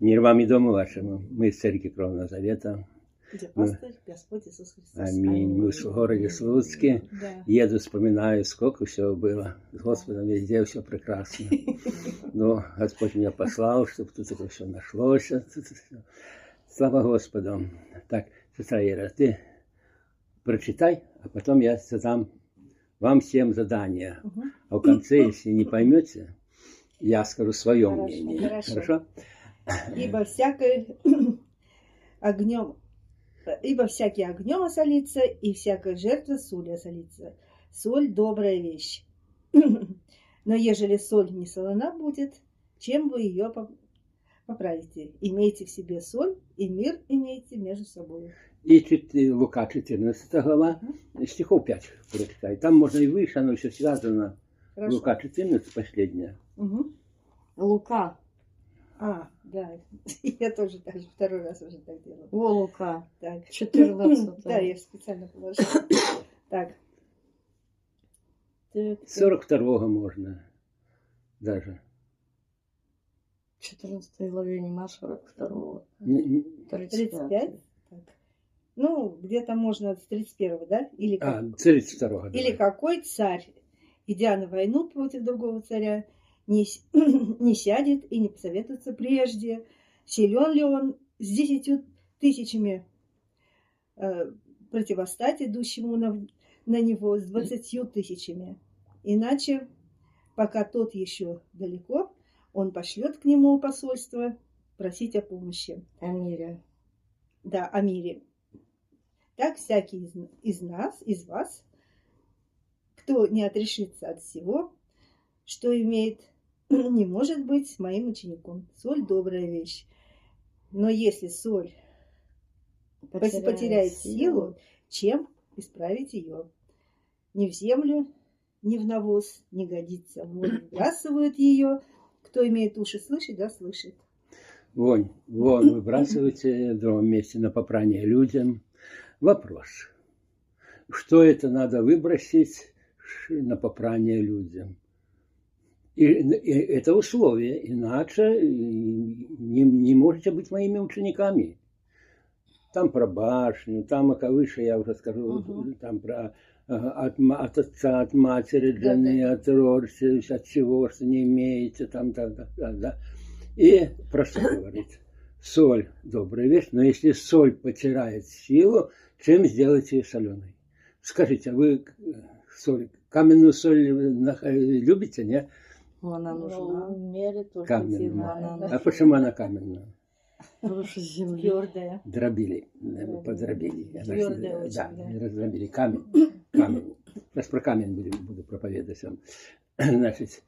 Мир вам и дому вашему. Мы из Церкви Кровного Завета. Где пастырь, Господь Иисус Христос. Аминь. Мы в городе Слуцке. Да. Еду, вспоминаю, сколько всего было. С Господом везде все прекрасно. Но Господь меня послал, чтобы тут это все нашлось. Слава Господу. Так, сестра Ира, ты прочитай, а потом я задам вам всем задание. А в конце, если не поймете, я скажу свое мнение. Хорошо? Ибо всякий огнем осолится, и всякая жертва солью осолится. Соль – добрая вещь. Но ежели соль не солона будет, чем вы ее поправите? Имейте в себе соль, и мир имейте между собой. И Лука 14 глава, стихов 5 прочитай. Там можно и выше, оно все связано. Хорошо. Лука 14, последняя. Лука. Да. Я тоже так же второй раз уже так делала. О, Лука. Так. 14. Да, я специально положила. Так. 42 можно даже. 14 главе нема 42. 35? Так. Ну, где-то можно с 31, да? Или 32. Или какой царь, идя на войну против другого царя, не сядет и не посоветуется прежде, силен ли он с 10 000 противостать идущему на него с 20 000. Иначе, пока тот еще далеко, он пошлет к нему посольство просить о помощи. О мире. Да, о мире. Так всякий из вас, кто не отрешится от всего, что имеет, не может быть моим учеником. Соль – добрая вещь. Но если соль потеряет силу, чем исправить ее? Ни в землю, ни в навоз не годится. Вон выбрасывают ее. Кто имеет уши слышать, да, слышит. Вон выбрасывайте в другом месте на попрание людям. Вопрос. Что это надо выбросить на попрание людям? И это условие, иначе не можете быть моими учениками. Там про башню, там выше я уже скажу, там про от отца, от матери, от жены, от родственников, от всего, что не имеете, там, да. И про что говорит? Соль – добрая вещь, но если соль потеряет силу, чем сделать ее соленой? Скажите, вы каменную соль любите, не? Она нужна. В мере только каменную. А почему она каменная? Потому что земля. Твердая. Дробили, подробили. Твердая очень, да. да. Раздробили камень. Сейчас про камень буду проповедовать вам. Значит,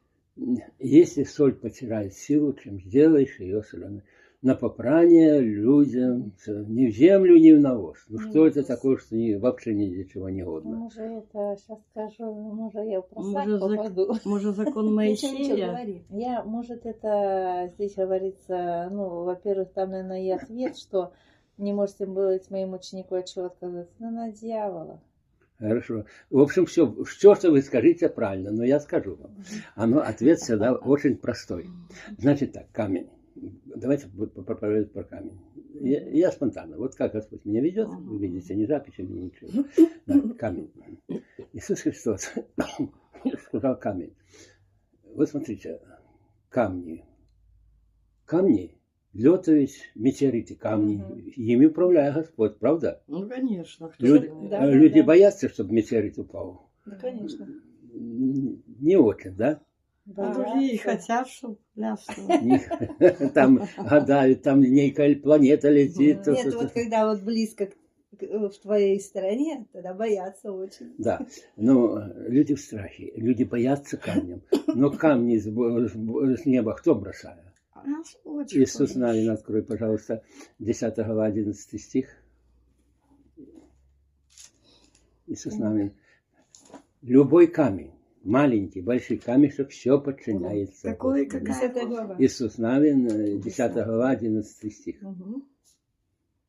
если соль потеряет силу, чем сделаешь ее соленой? На попрание людям, ни в землю, ни в навоз. Ну что это такое, что вообще ни для чего не годно? Может, это, сейчас скажу, может, я в просак попаду. Может, закон Моисея? Может, это здесь говорится, во-первых, там, наверное, и ответ, что не можете быть моим учеником, от чего отказаться, на дьявола. Хорошо. В общем, все, что вы скажите, правильно, но я скажу вам. Ответ всегда очень простой. Значит так, камень. Давайте проповедовать про камень. Я спонтанно. Вот как Господь меня ведет, вы видите, ни записи, ни ничего. Да, камень. Иисус Христос сказал камень. Вот смотрите, камни, лед, ведь метеориты, камни. Ими управляет Господь, правда? Ну, конечно. Люди боятся, чтобы метеорит упал. Да, конечно. Не очень, да? Да, другие хотят, чтобы ляснуло. Там гадают, там некая планета летит. Нет, вот когда вот близко в твоей стране, тогда боятся очень. Да, но люди в страхе, люди боятся камнем. Но камни с неба кто бросает? Иисус Навин, открой, пожалуйста, 10 глава, 11 стих. Иисус Навин. Любой камень, маленький, большой камешек, все подчиняется. Какая глава? Иисус Навин, 10 глава, 11 стих.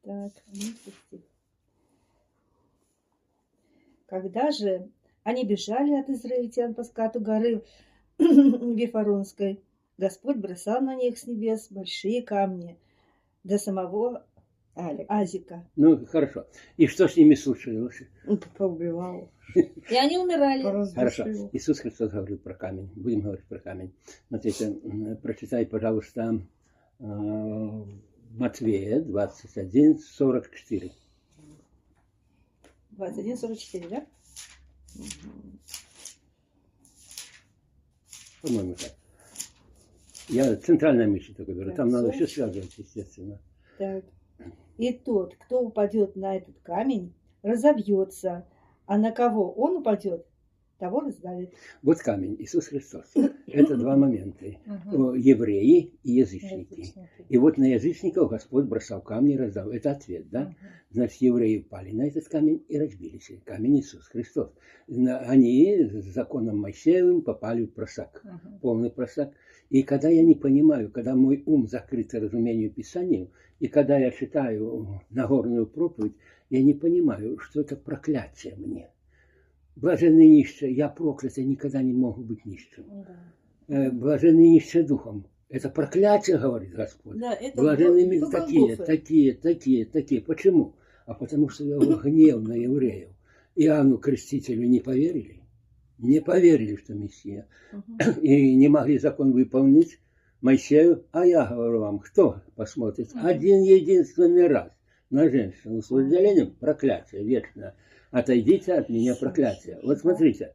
Так, 11 стих. Когда же они бежали от израильтян по скату горы Вифаронской, Господь бросал на них с небес большие камни, до самого Азика. Ну, хорошо. И что с ними случилось? Поубивал. И они умирали. Хорошо. Пораздушил. Иисус Христос говорил про камень. Будем говорить про камень. Смотрите, прочитай, пожалуйста, Матвея 21, 44. 21:44, да? По-моему, так. Я центральное мысль только беру. Так, Там надо все 44. связывать, естественно. Так. И тот, кто упадет на этот камень, разобьется, а на кого он упадет, того раздавит. Вот камень, Иисус Христос. Это два момента. Мгм. Евреи и язычники. Язычники. И вот на язычников Господь бросал камни и раздал. Это ответ, да? Мгм. Значит, евреи упали на этот камень и разбились. Камень Иисус Христос. Они с законом Моисеевым попали в просак. Мгм. Полный просак. И когда я не понимаю, когда мой ум закрыт разумению Писанию, и когда я читаю Нагорную проповедь, я не понимаю, что это проклятие мне. Блаженные нищие, я проклят, я никогда не могу быть нищим. Да. Блаженные нищие духом. Это проклятие, говорит Господь. Да, это Блаженными до такие, Голгофы. такие. Почему? А потому что его гнев на евреев. Иоанну Крестителю не поверили. Не поверили, что Мессия. Мгм. И не могли закон выполнить. Моисею, а я говорю вам, кто посмотрит один единственный раз на женщину с вожделением, проклятие вечное. Отойдите от меня, проклятие. Вот смотрите,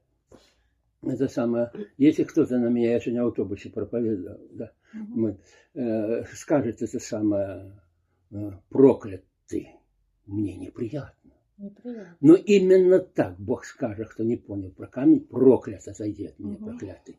это самое, если кто-то на меня, я сегодня в автобусе проповедовал, да, Мгм. скажет это самое, проклят ты, мне неприятно. Неприятно. Но именно так Бог скажет, кто не понял про камень, проклят, отойди от меня, Мгм. проклятый.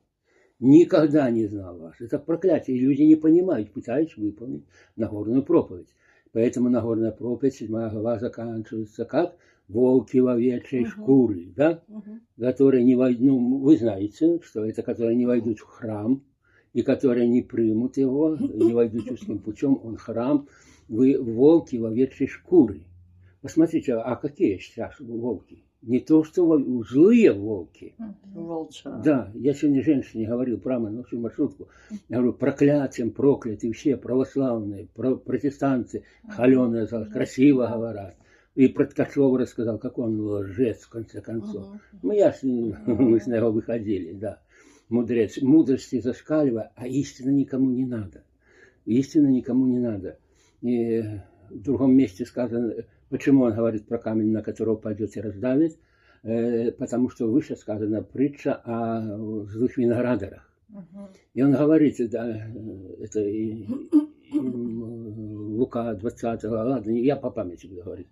Никогда не знал вас. Это проклятие. И люди не понимают, пытаются выполнить Нагорную проповедь. Поэтому Нагорная проповедь, 7 глава, заканчивается как? Волки в овечьей Мгм. шкуре, да? Мгм. Которые не войдут, ну, вы знаете, что это, которые не войдут в храм, и которые не примут его, не войдут узким путем, он храм, вы волки в овечьей шкуре. Посмотрите, а какие сейчас волки? Не то, что злые волки. Мгм. Волчара. Да, я сегодня женщине говорил прямо на всю маршрутку. Я говорю, проклятием прокляты все православные, протестанты, холеные, красиво говорят. И про Ткачева рассказал, как он лжец, в конце концов. Мгм. Ну, мы с него выходили, да. Мудрец. Мудрости зашкаливая, а истина никому не надо. Истина никому не надо. И в другом месте сказано, почему он говорит про камень, на которого пойдет и раздавит. Потому что выше сказана притча о злых виноградарях. Мгм. И он говорит, да, это и Лука 20, ладно, я по памяти буду говорить,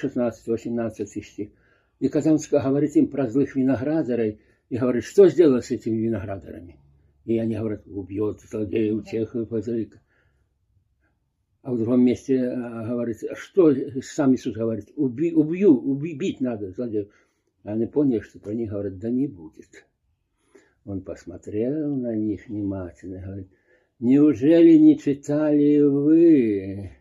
16-18 стих. И когда он говорит им про злых виноградарей, и говорит, что сделал с этими виноградарями? И они говорят, убьет злодеев тех и позрика. А в другом месте говорит, что сам Иисус говорит, убить надо злодеев. А они поняли, что про них говорят, да не будет. Он посмотрел на них внимательно и говорит, неужели не читали вы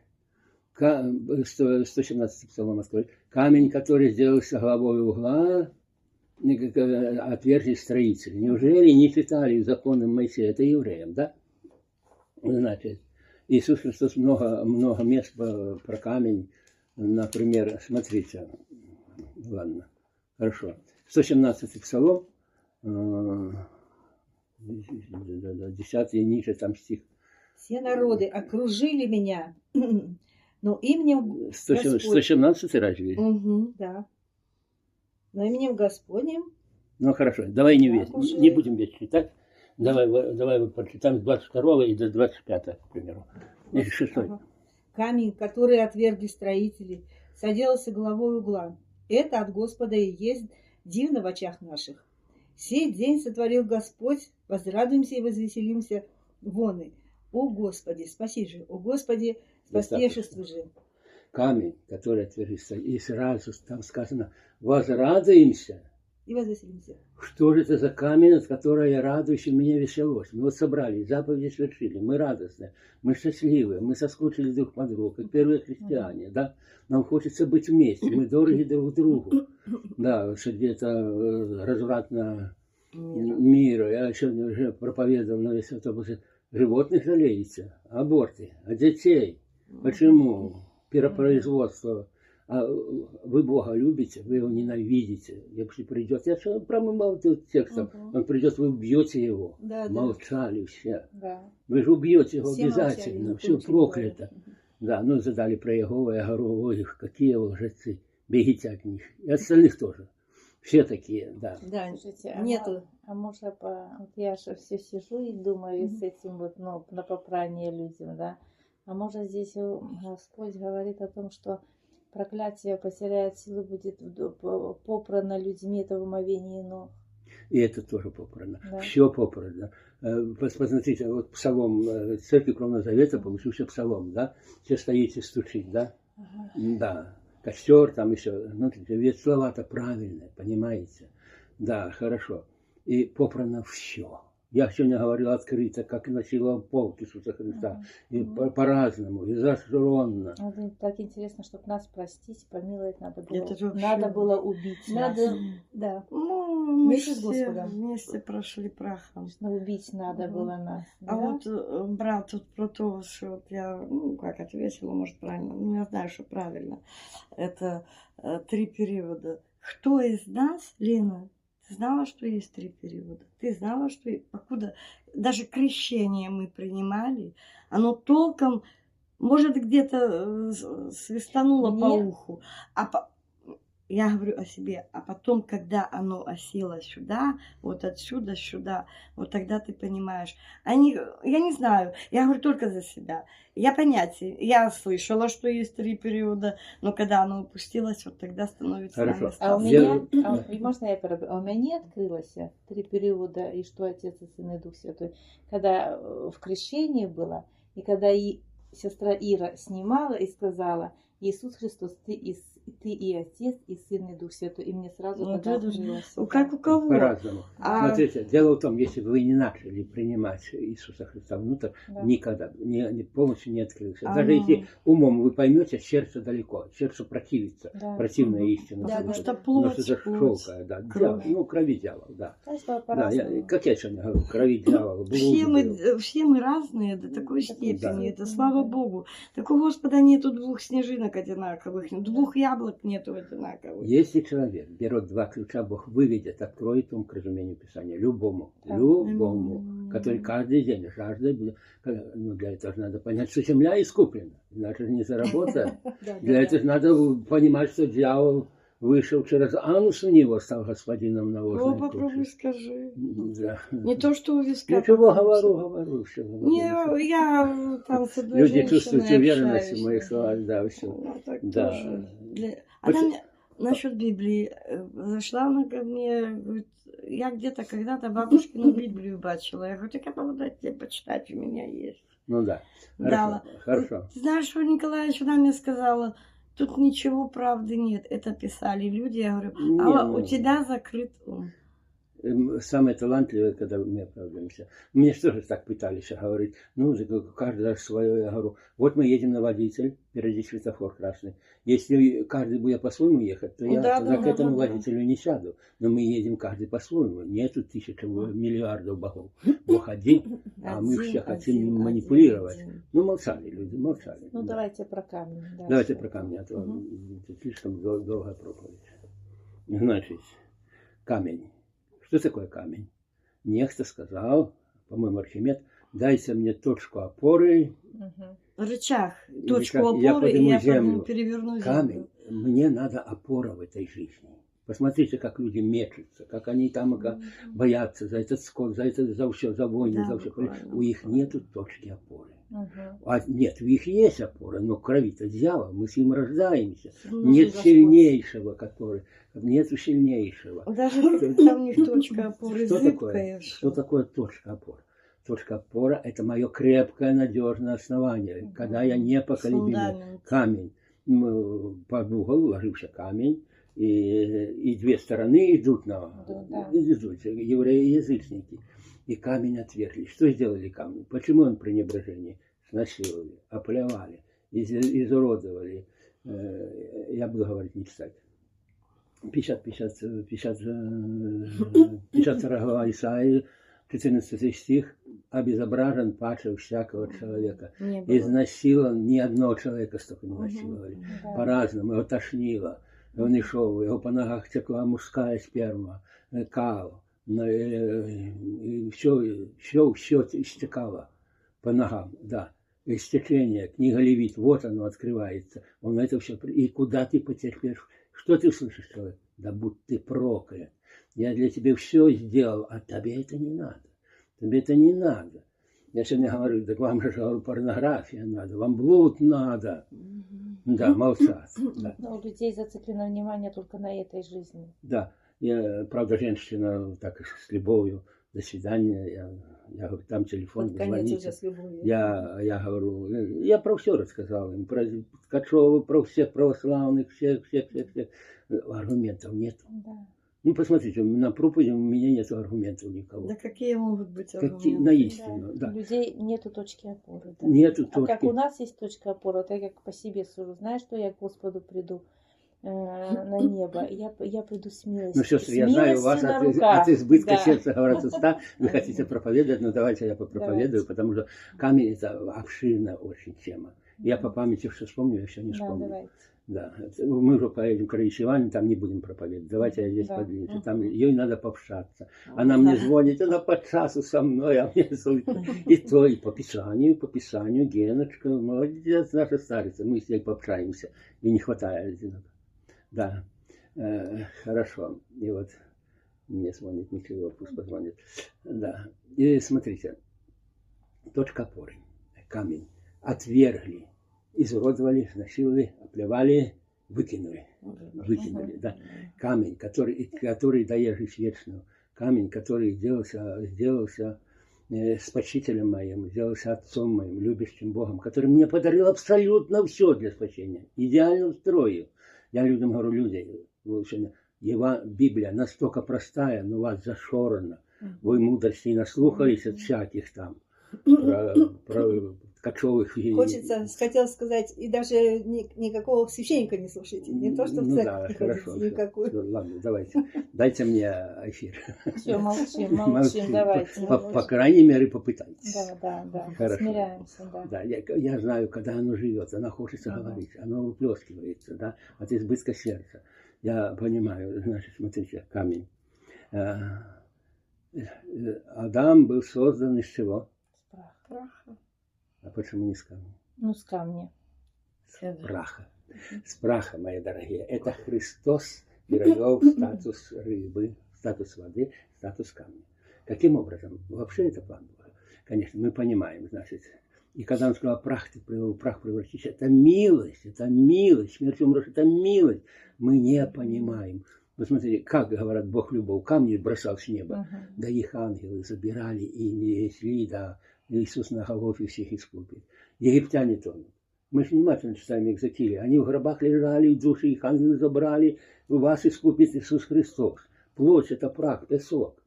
117 псалом открой, камень, который сделался главой угла, отверженный строитель. Неужели не читали законы Моисея? Это евреям, да? Значит, Иисус Христос много мест про камень. Например, смотрите, ладно. Хорошо. 117 псалом, 10 ниже там стих. Все народы окружили меня, но именем Господь. 117 разве? Угу. Да. Но именем Господним. Ну хорошо, давай не, Так уже. не будем весь читать. Давай прочитаем с 22 и до 25, к примеру. Или 6. Ага. Камень, который отвергли строители, соделался главой угла. Это от Господа и есть дивно в очах наших. Сей день сотворил Господь, возрадуемся и возвеселимся воны. О Господи, спаси же, о Господи, спасешествуй же. Камень, который отвергся, и сразу там сказано, возрадуемся. И возвеселимся. Что же это за камень, от которого я радуюсь, и мне веселось? Мы вот собрались, заповеди свершили, мы радостные, мы счастливые, мы соскучились друг по другу, как первые христиане, да? Нам хочется быть вместе, мы дороги друг другу. Да, среди этого развратного мира. Я сегодня уже проповедовал на весь автобус. Животных жалеете, аборты, а детей. Почему? Перепроизводство. А вы Бога любите, вы его ненавидите. Если придет, я что промывал тут текстом, он придет, вы убьете его. Да, да. Молчали все. Да. Вы же убьете его Все обязательно. молчали, Все очень проклято. Да, ну задали про Иегову, я говорю, ой, какие лжецы, бегите от них. И остальных тоже. Все такие, да. Да, Слушайте, нету. а можно вот я же все сижу и думаю с этим вот, ну, на попрание людям, да. А может здесь Господь говорит о том, что проклятие потеряет силу, будет попрано людьми, это в омовении ног. И это тоже попрано. Да. Все попрано. Посмотрите, вот псалом Церкви Кровного Завета получился псалом, да? Все стоите стучить, да? Ага. Да. Костер там еще. Ну, ведь слова-то правильные, понимаете? Да, хорошо. И попрано все. Я сегодня говорил открыто, как насиловал полк Иисуса Христа. И по-разному, и зашронно. Вот так интересно, чтобы нас простить, помиловать надо было. Это же вообще- Надо было убить Надо, нас. да. Ну, мы Вместе с все Господом. вместе прошли прахом. Конечно, убить надо Мгм. было нас. А да? вот, брат, тут про то, что вот я, ну, как ответила, может, правильно, ну, я знаю, что правильно. Это 3 периода. Кто из нас, Лена, ты знала, что есть 3 периода? Ты знала, что покуда даже крещение мы принимали, оно толком, может, где-то свистануло по Мне- уху, я говорю о себе, а потом, когда оно осело сюда, вот отсюда сюда, вот тогда ты понимаешь. Я не знаю, я говорю только за себя. Я слышала, что есть 3 периода, но когда оно упустилось, вот тогда становится Хорошо. на А у место. меня, можно я перебью? А у меня не открылось 3 периода, и что Отец и Сын и Дух Святой, когда в крещении было, и когда и сестра Ира снимала и сказала: Иисус Христос, ты и Отец, и Сын, и Дух Святой. И мне сразу Вот тогда это же- открылось. Как у кого? По-разному. А- Смотрите, дело в том, если бы вы не начали принимать Иисуса Христа внутрь, Да. никогда полностью не открылся. А, Даже ну. если умом вы поймете, сердце далеко, сердце противится, Да. противная Мгм. истина. Да, Потому да, что да. Потому плоть, что это плоть. шелкая, да. Кровь. Дьявол, крови дьявола, да. Каждого Да, по-разному. как я сегодня говорю, крови дьявола. Все блуд. мы разные до такой До такой степени. степени, Это слава да. Богу. Так у Господа нету 2 снежинок одинаковых, 2 яблок нету одинаковых. Если человек берет 2 ключа, Бог выведет, откроет ему к разумению Писания. Любому. Да. Любому. Аминь. Который каждый день жаждет. Ну, для этого же надо понять, что земля искуплена. Иначе же не заработает. Да, Для да, этого же надо понимать, что дьявол вышел через анус у него, стал господином О, навозной попробуй кучи. скажи. Да. Не то, что у виска. Ничего, покрутится. говорю. Все, Не, я там с одной Люди женщиной чувствуют уверенность в общаюсь. моих словах, да, все. Ну, так Да. тоже. А Почему- там насчет Библии. Зашла она ко мне, говорит, я где-то когда-то бабушкину Библию бачила. Я говорю, так я могу дать тебе почитать, у меня есть. Ну да. Дала. Хорошо. Ты знаешь, что Николаевич, она мне сказала, тут ничего правды нет. Это писали люди. Я говорю, Не, а ну, у тебя закрыт ум. Самое талантливое, когда мы оправдываемся. Мне что же так пытались говорить, ну, каждый раз свое. Я говорю, вот мы едем на водитель, впереди светофор красный. Если каждый будет по-своему ехать, то я Да, тогда да, к да, этому да, да. водителю не сяду. Но мы едем каждый по-своему. Нету миллиардов богов. Бог один, а мы все хотим манипулировать. один. Ну, молчали люди, молчали. Ну, Да. давайте про камень. дальше. Давайте про камни, а то Мгм. слишком долгая проповедь. Значит, камень. Что такое камень? Некто сказал, по-моему, Архимед, дайте мне точку опоры, Мгм. Рычаг, И точку рычаг, и я опоры, и подниму я землю. переверну камень. землю. Мне надо опора в этой жизни. Посмотрите, как люди мечутся, как они там боятся за этот скот, за все, за войны, Да, за все. буквально, У них буквально. нету точки опоры. Мгм. А нет, у них есть опора, но крови-то дьявол, мы с ним рождаемся. Ну, Нет Господь. сильнейшего, который... Нету сильнейшего. Даже когда у них точка опоры Что такое? зыбкая. Что такое точка опоры? Точка опора – это мое крепкое, надежное основание, когда я непоколебимый Фундамент. камень. Под угол ложился камень, и 2 стороны идут идут евреи и язычники. И камень отвергли. Что сделали камень? Почему он пренебрежение? Снасиловали, оплевали, изуродовали. Я буду говорить, не читать. 52 глава Исаии, 14 стих, обезображен падший всякого человека. Не было. Изнасилован, ни одного человека столько не насиловали. Да. По-разному, его тошнило. Он и шел, его по ногах текла мужская сперма, кал, и все истекало по ногам, да. Истечение, книга Левит, вот оно открывается. Он это все, и куда ты потерпишь? Что ты слышишь, человек? Да будь ты проклят. Я для тебя все сделал, а тебе это не надо. Тебе это не надо. Я сегодня говорю, так вам же, говорю, порнография надо, вам блуд надо. Да, молчат. Да. Но у людей зациклено внимание только на этой жизни. Да. Я, правда, женщина так с любовью, до свидания. Я говорю, там телефон, Под конец звоните. уже с любовью. Я говорю, я про все рассказал им, про Ткачева, про всех православных, всех. Аргументов нет. Да. Ну, посмотрите, на проповеди у меня нет аргументов никого. Да какие могут быть Какие, аргументы? на истину, У да. людей нету точки опоры. Да. Нету А как точки. у нас есть точка опоры, так я по себе сужу. Знаешь, что я к Господу приду на небо? Я приду с милостью. Ну, сестры, с я знаю, у вас милостью на руках. от избытка Да. сердца говорят уста, вы хотите проповедовать, но давайте я попроповедую, Давайте. потому что камень это обширная очень тема. Я по памяти все вспомню, я все не Да, вспомню. давайте. Да, мы уже поедем к Раисе Ивановне, там не будем проповедовать. Давайте я здесь Да. подвинусь. Там ей надо пообщаться. Она мне звонит, она по часу со мной, а мне и то, и по Писанию, Геночка, молодец, наша старица, мы с ней пообщаемся. И не хватает. Да, хорошо. И вот мне звонит, ничего, пусть позвонит. Да, и смотрите, точка опоры, камень, отвергли. Изуродовали, насиловали, оплевали, выкинули. Да. Камень, который дает жизнь вечную. Камень, который сделался спасителем моим, сделался отцом моим, любящим Богом, который мне подарил абсолютно все для спасения. Идеально устроил. Я людям говорю, люди, Библия настолько простая, но вас зашорена. Вы мудрости наслухались от всяких там. Про Ткачевых. Хотел сказать, и даже никакого священника не слушайте. Не то, что в церковь не ходите, никакую. Ладно, давайте. Дайте мне эфир. Все, молчим, давайте. По крайней мере, попытайтесь. Да. Хорошо. Смиряемся, да. Да, я знаю, когда оно живет, оно хочется говорить, оно выплескивается, да, от избытка сердца. Я понимаю, значит, смотрите, камень. Адам был создан из чего? Праха. А почему не с камня? Ну, с камня. С праха. С праха, мои дорогие. Это Христос перевел статус рыбы, статус воды, статус камня. Каким образом? Вообще это план был. Конечно, мы понимаем, значит. И когда он сказал, прах ты привел, прах превратись, это милость, смерть умрешь, это милость. Мы не понимаем. Вы смотрите, как говорят, Бог любовь, камни бросал с неба. Да их ангелы забирали и несли, да. Иисус на Голгофе всех искупит. Египтяне тонут. Мы же внимательно читаем Екзекииле. Они в гробах лежали, души их ангелы забрали. Вас искупит Иисус Христос. Плоть – это прах, песок.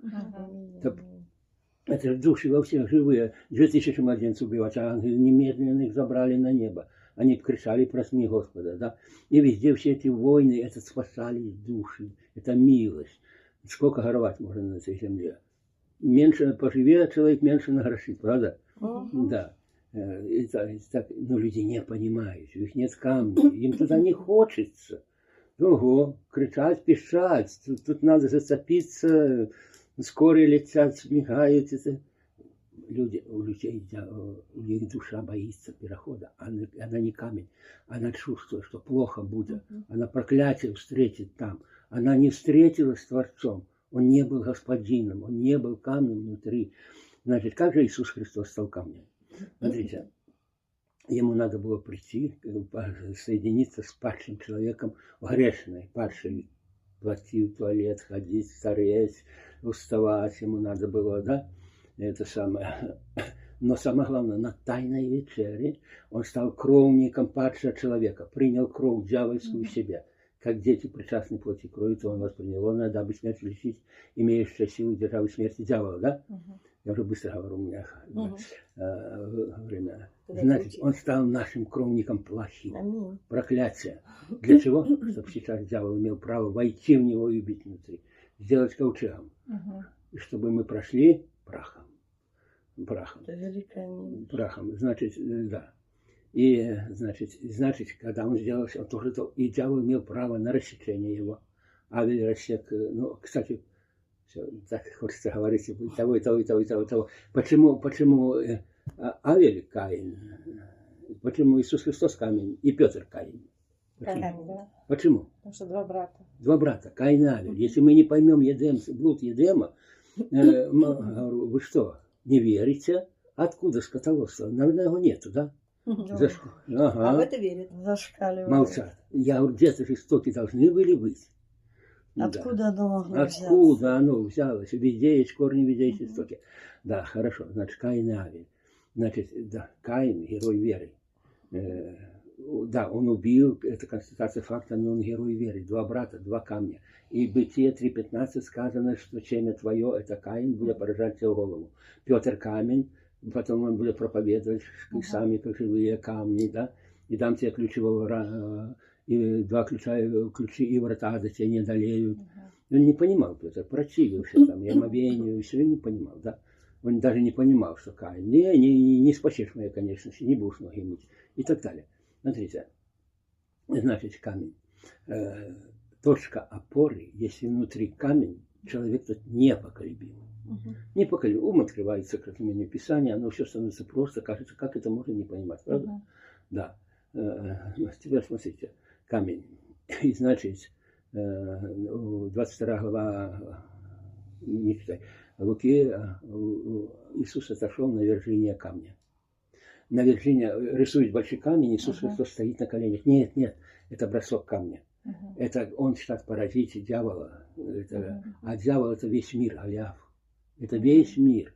Это души во всех живые. 2000 младенцев убивать, а ангелы немедленно их забрали на небо. Они кричали, просми Господа. Да? И везде все эти войны, это спасались души. Это милость. Сколько горевать можно на этой земле? Меньше поживет человек, меньше нагрошит, правда? Да. Но люди не понимают, у них нет камня, им туда не хочется. Ого, кричать, пищать, тут надо зацепиться, скорые летят, смехают. У людей, у них душа боится перехода, она не камень, она чувствует, что плохо будет, она проклятие встретит там, она не встретилась с Творцом. Он не был господином, он не был камнем внутри. Значит, как же Иисус Христос стал камнем? Смотрите, ему надо было прийти, соединиться с падшим человеком, грешной, падшей, платить в туалет, ходить, стареть, уставать ему надо было, да? Это самое. Но самое главное, на тайной вечере он стал кровником падшего человека, принял кровь дьявольскую в себя. Как дети причастны плоти крови, то он воспринял, он надо бы смерть лечить, имеющая силу державы смерти дьявола, да? Я уже быстро говорю, у меня время. Значит, он стал нашим кровником плохим. Проклятие. Для чего? Чтобы сейчас дьявол имел право войти в него и убить внутри. Сделать ковчегом. И чтобы мы прошли прахом. Прахом. Это великая милость. Прахом. Значит, да. И, значит, когда он сделал все, он тоже то, и дьявол имел право на рассечение его. Авель рассек, ну, кстати, все, так хочется говорить, того, и того, и того, и того, и того. Почему Авель Каин? Почему Иисус Христос Каин и Петр Каин? Камень, да? Почему? Потому что два брата. Два брата, Каин и Авель. Если мы не поймем блуд Едема, говорю, вы что, не верите? Откуда скотоводство? Наверное, его нету, да? Ага. А в это верят. Зашкаливает. Молчат. Я говорю, где-то же истоки должны были быть. Откуда оно могло взяться? Откуда оно взялось? Везде есть корни, везде есть истоки. Да, хорошо. Значит, Каин и Авель. Значит, да, Каин, герой веры. Да, он убил, это констатация факта, но он герой веры. Два брата, два камня. И в Бытие 3:15 сказано, что семя твое, это Каин, будет поражать тебе голову. Петр камень, потом он будет проповедовать сами, как живые камни, да. И дам тебе ключевого, и два ключи и врата ада тебя не одолеют. Он не понимал, Петр, противился там, и омовению, и все, не понимал, да. Он даже не понимал, что Каин, не спасешь моей конечности, не будешь ноги мыть, и так далее. Смотрите, значит, камень. Точка опоры, если внутри камень, человек тут непоколебимый. Непоколебимый. Ум открывается к разумению Писания, оно все становится просто, кажется, как это можно не понимать, правда? Да. Теперь смотрите, камень. И значит, 22 глава, не читай, Луки, Иисус отошел на вержение камня. На вержение рисует большой камень, Иисус Христос стоит на коленях. Нет, это бросок камня. Это он считает поразить дьявола. А дьявол это весь мир, Голиаф. Это весь мир.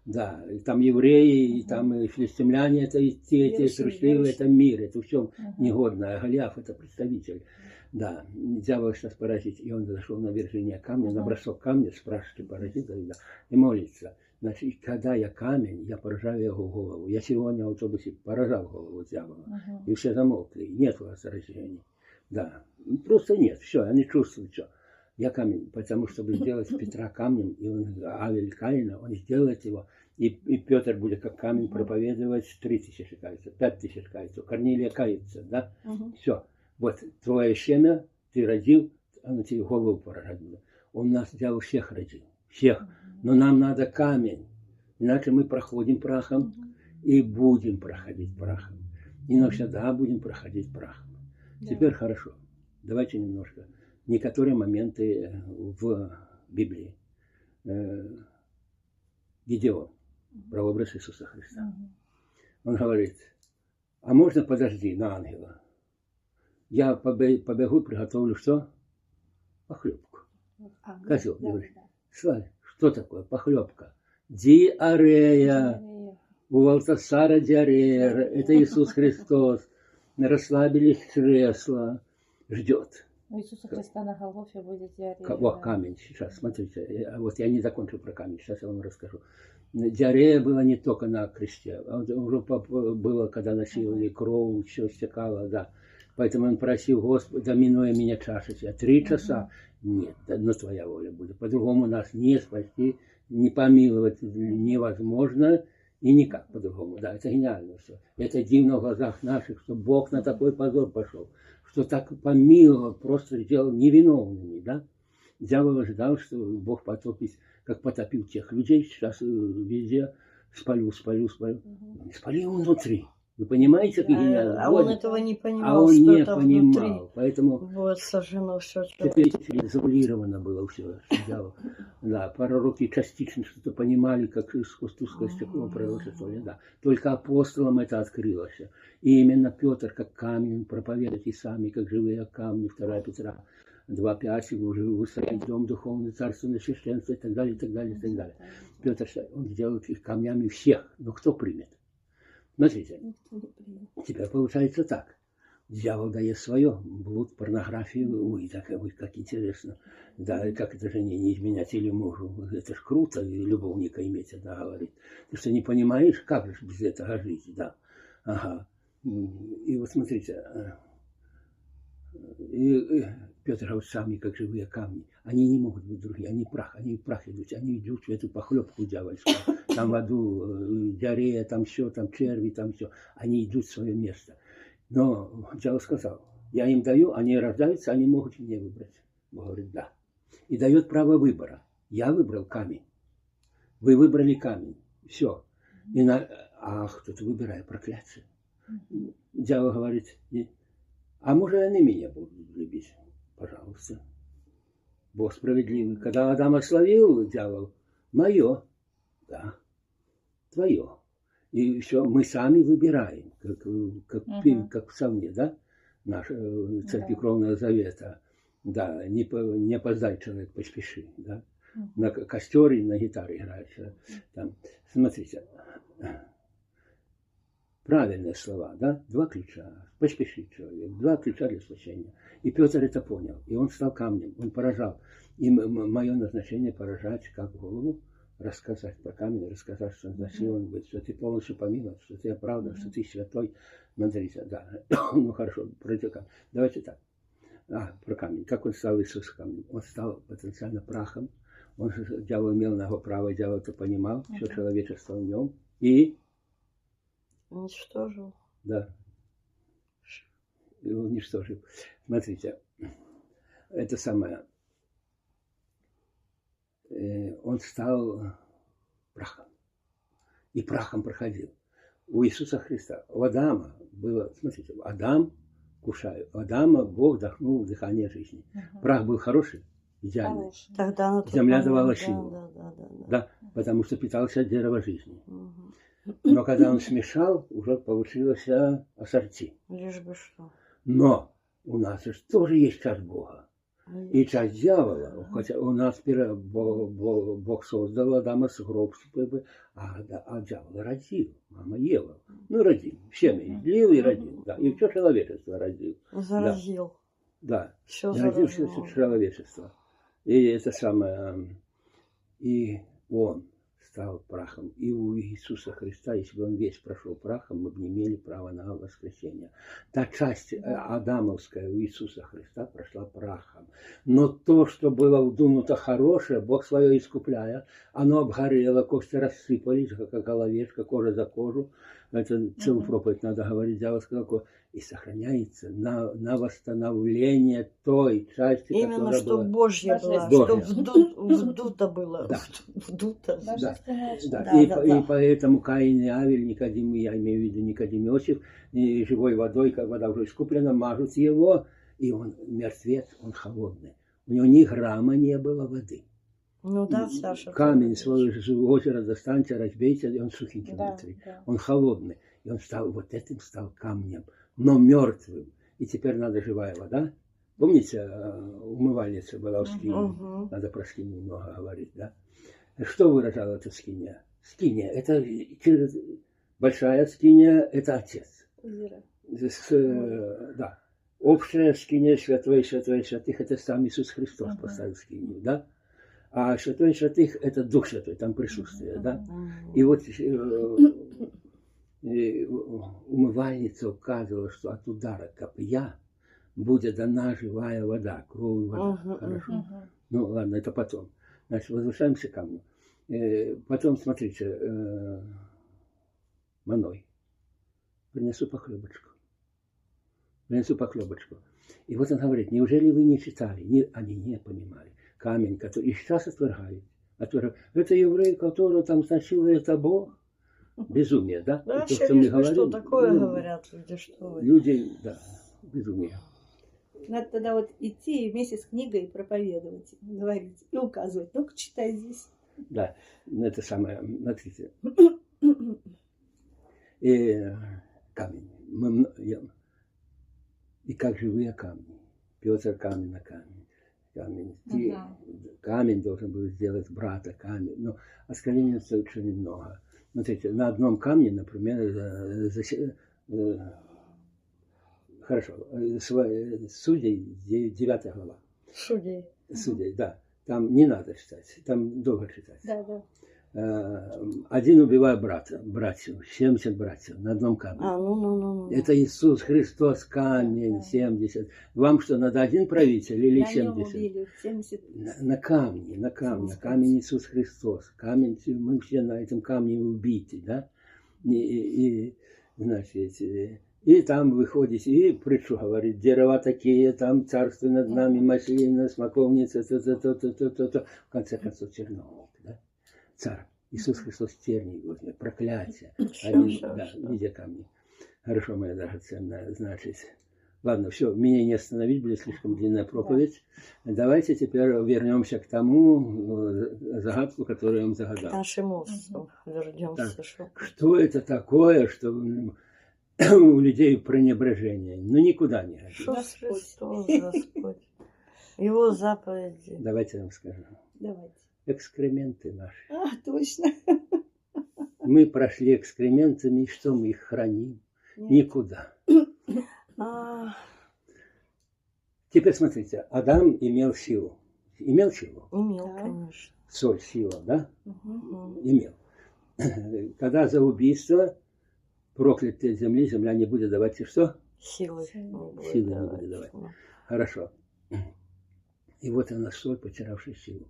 Да, и там евреи, и там и филистимляне, это и те трусливые, это мир, это все негодно. А Голиаф это представитель. Да, дьявол сейчас поразить. И он зашел на вержение камня, на бросок камня, спрашивает поразить Давида, и молится. Значит, когда я камень, я поражаю его голову. Я сегодня в автобусе поражал голову дьявола. И все замолкли. Нет у вас сражений. Да, просто нет. Все, они чувствуют, что я камень. Потому что чтобы сделать Петра камнем, и он, Авель Каина, он сделает его. И Петр будет как камень проповедовать 3000 кается, 5000 кается. Корнилия кается, да? Все. Вот твое семя ты родил, оно тебе голову поражать будет. Он нас дьявол всех родил. Всех. Но нам надо камень. Иначе мы проходим прахом и будем проходить прахом. И навсегда будем проходить прахом. Теперь хорошо. Давайте немножко. Некоторые моменты в Библии. Гедеон. Прообраз Иисуса Христа. Он говорит, а можно подожди на ангела? Я побегу, приготовлю что? Похлебку. Козел. Говорит, что такое похлебка? Диарея. У Валтасара диарея. Это Иисус Христос. Расслабились кресла. Ждет. У Иисуса Христа на Голгофе будет диарея. Вот камень. Сейчас, смотрите. Вот я не закончил про камень. Сейчас я вам расскажу. Диарея была не только на кресте. Уже было, когда насиловали кровь, все стекало, да. Поэтому он просил, Господи, доминуя меня чаша сия. 3 часа. Нет, но твоя воля будет. По-другому нас не спасти, не помиловать невозможно и никак по-другому. Да, это гениально все. Это дивно в глазах наших, что Бог на такой позор пошел, что так помиловал, просто сделал невиновными, да. Дьявол ожидал, что Бог потопит, как потопил тех людей, сейчас везде спалю. Спалил внутри. Вы понимаете, как гениально? А он этого не понимал, а он что не это понимал, внутри. поэтому Вот сожжено все. теперь завуалировано было все. Да, пророки частично что-то понимали, как сквозь тусклое стекло пророчествовали, да. Только апостолам это открылось. И именно Петр, как камень, проповедует и сами, как живые камни, 2 Петра 2:5, уже выстроить дом духовный, царственное священство и так далее, и так далее, и так далее. Петр, он сделает их камнями всех, но кто примет? Смотрите, теперь получается так. Дьявол дает свое, блуд, порнографию, ой, так, ой, как интересно. Да, как это жене не изменять или мужу, это ж круто, и любовника иметь, это говорит. Ты что, не понимаешь, как же без этого жить, да? Ага. И вот смотрите, и Петр говорит, сами как живые камни. Они не могут быть другие, они в прах идут. Они идут в эту похлебку дьявольскую. Там в аду диарея, там все, там черви, там все. Они идут в свое место. Но дьявол сказал, я им даю, они рождаются, они могут мне выбрать. Бог говорит, да. И дает право выбора. Я выбрал камень. Вы выбрали камень. Все. А кто-то выбирает проклятие. Дьявол говорит, а может они меня будут любить? Пожалуйста. Бог справедливый. Когда Адам ословил дьявол, мое, да, твое. И все, мы сами выбираем, как в Псалме, да, наша церковь Кровного Завета. Да, не опоздай, человек, поспеши, да. На костер и на гитаре играет. Там. Смотрите, правильные слова, да, 2 ключа, поспеши человек, 2 ключа для спасения. И Петр это понял, и он стал камнем, он поражал. И мое назначение поражать как голову, рассказать про камень, рассказать, что значит он быть, что ты полностью помилован, что ты оправдан, что ты святой. Смотрите, да, ну хорошо, пройдет камень. Давайте так. Про камень. Как он стал Иисус камнем? Он стал потенциально прахом. Дьявол имел на его право, дьявол это понимал, все человечество в нем. И уничтожил. Да. И уничтожил. Смотрите, это самое. Он стал прахом. И прахом проходил. У Иисуса Христа, у Адама было, смотрите, Адам, кушаю, у Адама Бог вдохнул дыхание жизни. Прах был хороший, идеальный. Тогда Земля давала силу. Да, потому что питался от дерева жизни. Но когда он смешал, уже получилось ассорти. Лишь бы что. Но у нас же тоже есть часть Бога. И часть дьявола. Хотя у нас Бог создал Адама с гроб, а дьявол родил. Мама Ева. Ну, родил. Всем излил и родил. Да. И все человечество родил. Заразил. Да. Все родил все человечество. И это самое. И он стал прахом. И у Иисуса Христа, если бы он весь прошел прахом, мы бы не имели права на воскресение. Та часть адамовская у Иисуса Христа прошла прахом. Но то, что было вдунуто хорошее, Бог свое искупляя, оно обгорело, кости рассыпались, как головешка, кожа за кожу. Это целую проповедь надо говорить. Дьявол сказал, и сохраняется на восстановление той части, именно которая что была... Божья была, Божья. что вдуто было. Да. Вдуто. Да. И поэтому Каин и Авель, Никодим, я имею в виду Никодим Иосиф, и живой водой, как вода уже искуплена, мажут его, и он мертвец, он холодный. У него ни грамма не было воды. Ну да, Саша. Камень свое озеро достаньте, разбейте, и он сухенький внутри. Да. Он холодный. И он стал, вот этим стал камнем, но мертвым. И теперь надо живая вода. Помните, умывальница была в скине? Надо про скинию много говорить, да? Что выражала эта скиния? Скиния, это большая скиния, это Отец. Да. Общая скиния святое, святое, святых, это сам Иисус Христос поставил скинию, да? А святой святых – это Дух Святой, там присутствие, да? И вот умывальница указывала, что от удара копья будет дана живая вода, кровь вода. Хорошо. Ну ладно, это потом. Значит, возвращаемся к камню. Потом, смотрите, Маной. Принесу похлебочку. И вот он говорит, неужели вы не читали? Они не понимали. Камень, который и сейчас отвергают. Это еврей, который там сначала это Бог. Безумие, да? Да, то, что мы говорим, что такое говорят люди, что вы. Люди, да, безумие. Надо тогда вот идти вместе с книгой и проповедовать, говорить и указывать. Ну-ка, читай здесь. Да, это самое, смотрите. И камень. И как живые камни. Петр камень на камень. Камень должен был сделать брата камень. Но откровений очень много. Смотрите, на одном камне, например, хорошо, Судей, 9 глава. Судей. Судей, да. Там не надо читать, там долго читать. Да. один убивает братьев, 70 братьев на одном камне. Ну. Это Иисус Христос, камень, 70. Вам что, надо один правитель или На нем 70? убили 70. На камне, на камень Иисус Христос. Камень, мы все на этом камне убиты, да? Значит, и там выходите, и притчу говорит, дерева такие, там царство над нами, маслина, смоковница, то. В конце концов, черновник, да? Царь. Иисус Христос терний, проклятие. Один, да, видя камни. Хорошо, моя драгоценная, значит. Ладно, все, меня не остановить, будет слишком длинная проповедь. Давайте теперь вернемся к тому загадку, которую я вам загадал. К нашим устам вернемся. Что это такое, что у людей пренебрежение? Ну, никуда не годится. Господь. Его заповеди. Давайте я вам скажу. Давайте. Экскременты наши. Точно. Мы прошли экскрементами, и что мы их храним? Нет. Никуда. Теперь смотрите, Адам имел силу. Имел силу? Имел, Да. конечно. Соль, сила, да? Мгм. Имел. Когда за убийство проклятой земли, земля не будет давать и что? Силы. Силы не будет давать. Хорошо. И вот она соль, потерявшая силу.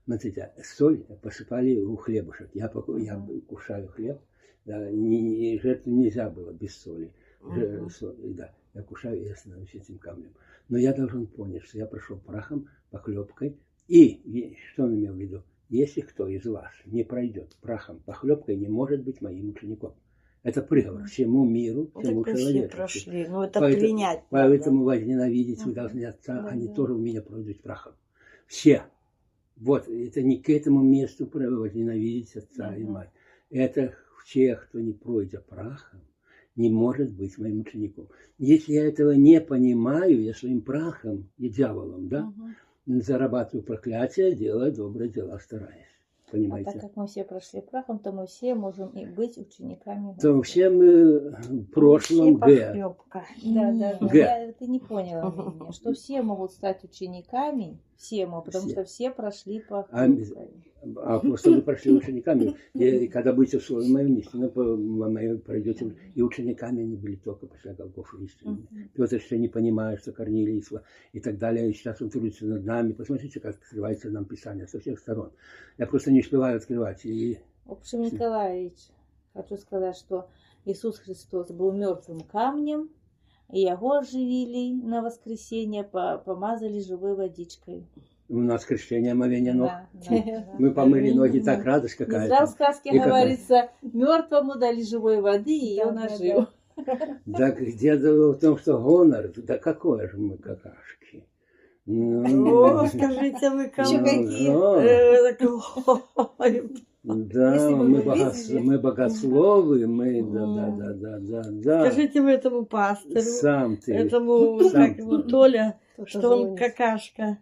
Смотрите, соль посыпали у хлебушек. Я кушаю хлеб. Да, жертву нельзя было без соли. Да, я кушаю и становлюсь этим камнем. Но я должен понять, что я прошел прахом, похлебкой. И что он имел в виду? Если кто из вас не пройдет прахом, похлебкой, не может быть моим учеником. Это приговор всему миру, всему Так все человечеству. прошли. Ну, это принять. Поэтому возненавидеть вы должны отца, они тоже у меня пройдут прахом. Все. Вот, это не к этому месту возненавидеть отца и мать. Это все, кто не пройдет прахом, не может быть моим учеником. Если я этого не понимаю, я своим прахом и дьяволом, да, зарабатываю проклятие, делаю добрые дела, стараюсь. А Понимаете? так как мы все прошли прахом, то мы все можем и быть учениками. То все мы в прошлом Г. Да. Г. Ты не поняла меня, что все могут стать учениками, все мы, потому Все. что все прошли по А апостолы прошли учениками. И когда будете в своем моем истину, пройдете, и учениками они были только после Голгофы истины. Петр еще не понимает, что Корнилий и так далее. И сейчас он трудится над нами. Посмотрите, как открывается нам Писание со всех сторон. Я просто не успеваю открывать. В общем, Николаевич, хочу сказать, что Иисус Христос был мертвым камнем, и его оживили на воскресенье, помазали живой водичкой. У нас крещение омовения ног. Да. Мы помыли ноги, так радость Не какая-то. зря в сказке И какая? говорится, мертвому дали живой воды, и ее нажил. Да где в том, что гонор, да какое же мы какашки. О, скажите, вы кому? Еще какие? Да, Если бы вы видели. мы богословы, мы, да. Скажите вы этому пастору, Сам ты. этому, Сам как его, Толя, Кто-то что он звонит. какашка.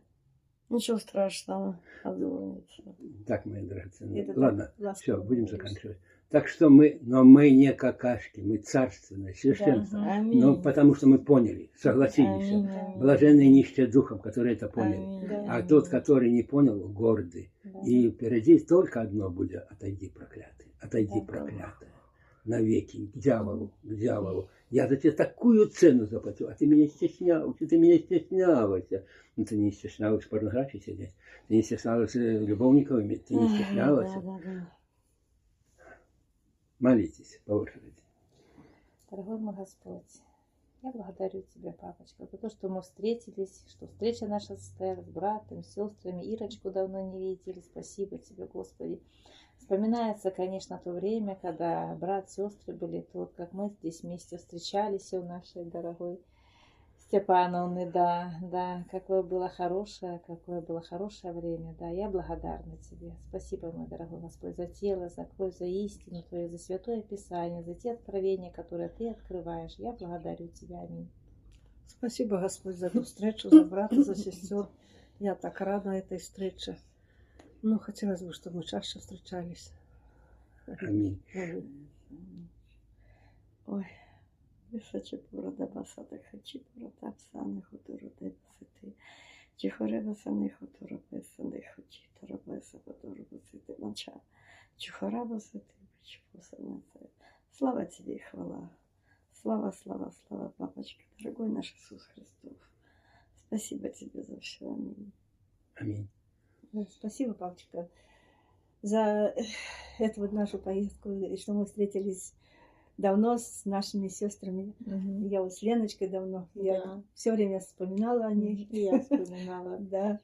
Ничего страшного, одумается. Так, мои драгоценные. Это Ладно, ласково все, будем говоришь. заканчивать. Так что но мы не какашки, мы царственное священство. Аминь. Ну, потому что мы поняли, согласились. Аминь. Блаженные нищие духом, которые это поняли. Аминь. Да. А тот, который не понял, гордый. Да. И впереди только одно будет: отойди, проклятый, отойди, Да. проклятый. Навеки, к дьяволу, к дьяволу. Я за тебя такую цену заплатил, а ты меня стеснялась. Ну, ты не стеснялась в порнографии сидеть, ты не стеснялась любовниками, ты не стеснялась. Да. Молитесь по очереди. Дорогой мой Господь, я благодарю Тебя, папочка, за то, что мы встретились, что встреча наша состоялась с братом, с сестрами. Ирочку давно не видели. Спасибо Тебе, Господи. Вспоминается, конечно, то время, когда брат, сестры были тут, как мы здесь вместе встречались у нашей дорогой Степановны, да, какое было хорошее время, да, я благодарна Тебе. Спасибо, мой дорогой Господь, за тело, за кровь, за истину Твою, за Святое Писание, за те откровения, которые Ты открываешь. Я благодарю Тебя, аминь. Спасибо, Господь, за эту встречу, за брата, за сестер. Я так рада этой встрече. Ну, хотелось бы, чтобы мы чаще встречались. Аминь. Ой. Височе порода басата, хачі порода псани, хутору де басити. Чухареба санихо торопе санихо чи торопе сапотору сити ноча. Чухараба сити чипусанаце. Слава тебе и хвала. Слава, слава, слава, папочка, дорогой наш Иисус Христос. Спасибо тебе за все. Аминь. Аминь. Спасибо, папочка, за эту вот нашу поездку, и что мы встретились давно с нашими сестрами. Я вот с Леночкой давно. Я Да. все время вспоминала о ней. И я вспоминала. Да.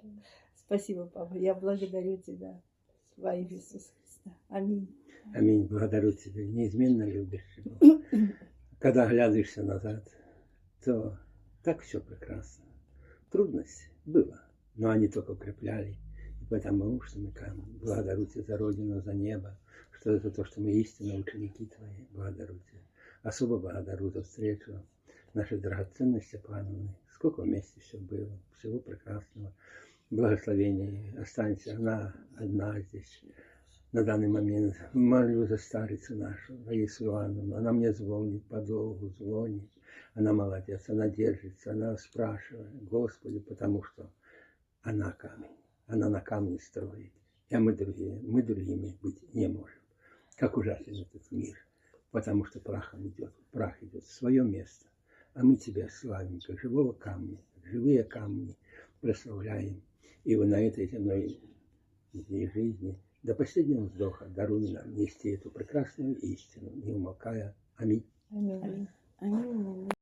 Спасибо, папа. Я благодарю тебя во имя Иисуса Христа. Аминь. Аминь. Благодарю тебя. Неизменно любишь его. Когда глядишься назад, то так все прекрасно. Трудности было, но они только укрепляли. И потому, что мы там, благодарю тебя за Родину, за небо, что это то, что мы истинно ученики твои. Благодарю тебя. Особо благодарю за встречу нашей драгоценной Степановны. Сколько вместе все было, всего прекрасного. Благословений. Останется она одна здесь. На данный момент молю за старицу нашу, Раису Ивановну. Она мне звонит, подолгу звонит. Она молодец, она держится, она спрашивает, Господи, потому что она камень. Она на камне строит. А мы другими быть не можем. Как ужасен этот мир. Потому что прах идет в свое место. А мы тебя славим, как живого камня, как живые камни прославляем. И вы на этой земной жизни до последнего вздоха даруй нам нести эту прекрасную истину, не умолкая. Аминь. Аминь. Аминь.